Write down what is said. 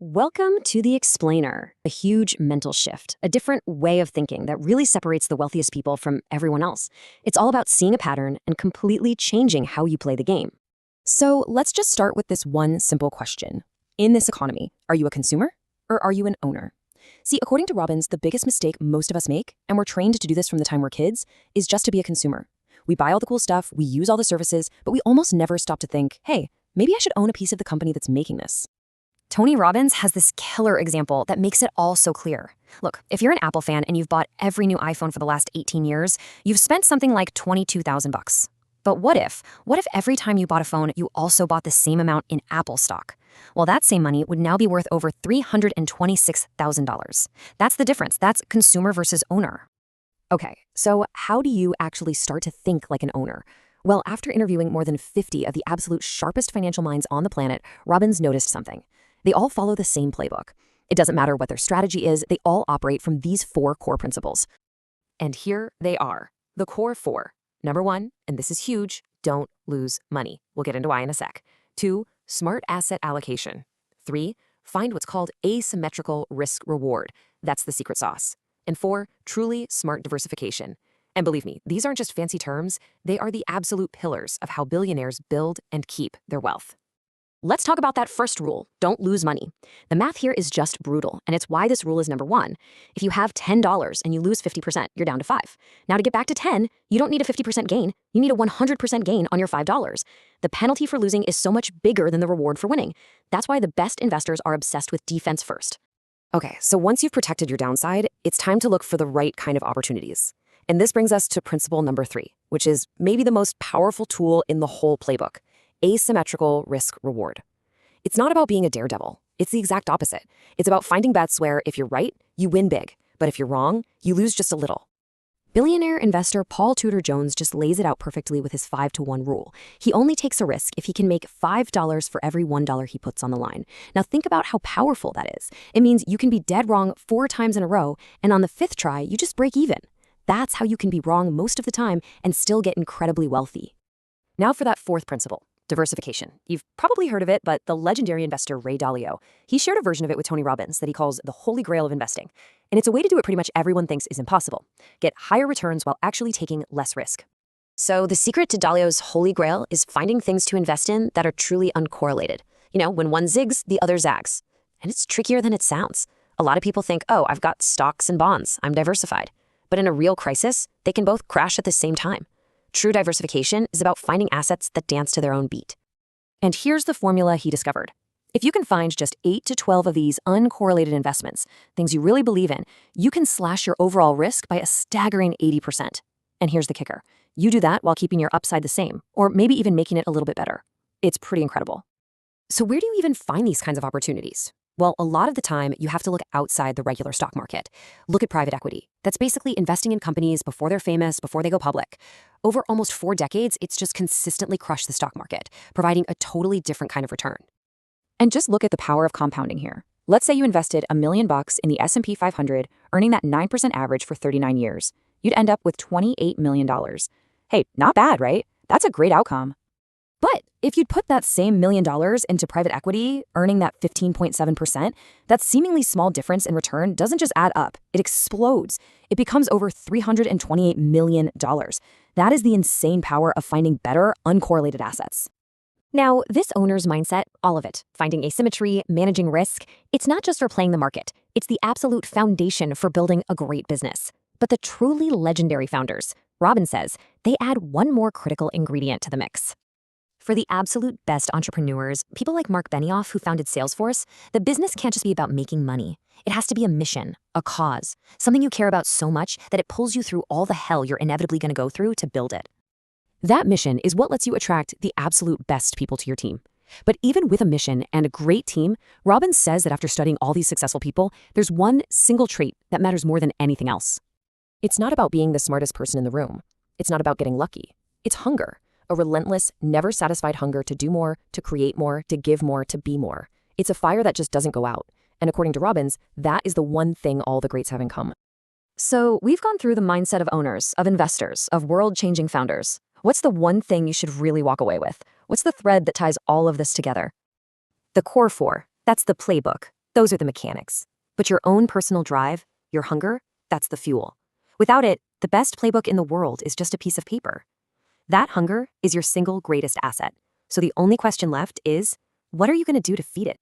Welcome to The Explainer, a huge mental shift, a different way of thinking that really separates the wealthiest people from everyone else. It's all about seeing a pattern and completely changing how you play the game. So let's just start with this one simple question. In this economy, are you a consumer or are you an owner? See, according to Robbins, the biggest mistake most of us make, and we're trained to do this from the time we're kids, is just to be a consumer. We buy all the cool stuff, we use all the services, but we almost never stop to think, hey, maybe I should own a piece of the company that's making this. Tony Robbins has this killer example that makes it all so clear. Look, if you're an Apple fan and you've bought every new iPhone for the last 18 years, you've spent something like $22,000. But what if every time you bought a phone, you also bought the same amount in Apple stock? Well, that same money would now be worth over $326,000. That's the difference. That's consumer versus owner. Okay, so how do you actually start to think like an owner? Well, after interviewing more than 50 of the absolute sharpest financial minds on the planet, Robbins noticed something. They all follow the same playbook. It doesn't matter what their strategy is, they all operate from these 4 core principles. And here they are, the core 4. Number 1, and this is huge, don't lose money. We'll get into why in a sec. 2, smart asset allocation. 3, find what's called asymmetrical risk reward. That's the secret sauce. And 4, truly smart diversification. And believe me, these aren't just fancy terms, they are the absolute pillars of how billionaires build and keep their wealth. Let's talk about that first rule, don't lose money. The math here is just brutal, and it's why this rule is number 1. If you have $10 and you lose 50%, you're down to 5. Now to get back to 10, you don't need a 50% gain, you need a 100% gain on your $5. The penalty for losing is so much bigger than the reward for winning. That's why the best investors are obsessed with defense first. Okay, so once you've protected your downside, it's time to look for the right kind of opportunities. And this brings us to principle number 3, which is maybe the most powerful tool in the whole playbook. Asymmetrical risk reward. It's not about being a daredevil. It's the exact opposite. It's about finding bets where if you're right, you win big, but if you're wrong, you lose just a little. Billionaire investor Paul Tudor Jones just lays it out perfectly with his 5-to-1 rule. He only takes a risk if he can make $5 for every $1 he puts on the line. Now think about how powerful that is. It means you can be dead wrong 4 times in a row, and on the 5th try, you just break even. That's how you can be wrong most of the time and still get incredibly wealthy. Now for that 4th principle. Diversification. You've probably heard of it, but the legendary investor Ray Dalio, he shared a version of it with Tony Robbins that he calls the holy grail of investing. And it's a way to do it pretty much everyone thinks is impossible. Get higher returns while actually taking less risk. So the secret to Dalio's holy grail is finding things to invest in that are truly uncorrelated. You know, when one zigs, the other zags. And it's trickier than it sounds. A lot of people think, oh, I've got stocks and bonds, I'm diversified. But in a real crisis, they can both crash at the same time. True diversification is about finding assets that dance to their own beat. And here's the formula he discovered. If you can find just 8 to 12 of these uncorrelated investments, things you really believe in, you can slash your overall risk by a staggering 80%. And here's the kicker. You do that while keeping your upside the same, or maybe even making it a little bit better. It's pretty incredible. So where do you even find these kinds of opportunities? Well, a lot of the time, you have to look outside the regular stock market. Look at private equity. That's basically investing in companies before they're famous, before they go public. Over almost 4 decades, it's just consistently crushed the stock market, providing a totally different kind of return. And just look at the power of compounding here. Let's say you invested $1 million in the S&P 500, earning that 9% average for 39 years. You'd end up with $28 million. Hey, not bad, right? That's a great outcome. But if you'd put that same $1 million into private equity, earning that 15.7%, that seemingly small difference in return doesn't just add up, it explodes. It becomes over $328 million. That is the insane power of finding better, uncorrelated assets. Now, this owner's mindset, all of it, finding asymmetry, managing risk, it's not just for playing the market. It's the absolute foundation for building a great business. But the truly legendary founders, Robbins says, they add one more critical ingredient to the mix. For the absolute best entrepreneurs, people like Mark Benioff, who founded Salesforce, the business can't just be about making money. It has to be a mission, a cause, something you care about so much that it pulls you through all the hell you're inevitably going to go through to build it. That mission is what lets you attract the absolute best people to your team. But even with a mission and a great team, Robbins says that after studying all these successful people, there's one single trait that matters more than anything else. It's not about being the smartest person in the room. It's not about getting lucky. It's hunger. A relentless, never-satisfied hunger to do more, to create more, to give more, to be more. It's a fire that just doesn't go out. And according to Robbins, that is the one thing all the greats have in common. So we've gone through the mindset of owners, of investors, of world-changing founders. What's the one thing you should really walk away with? What's the thread that ties all of this together? The core 4. That's the playbook. Those are the mechanics. But your own personal drive, your hunger, that's the fuel. Without it, the best playbook in the world is just a piece of paper. That hunger is your single greatest asset. So the only question left is, what are you going to do to feed it?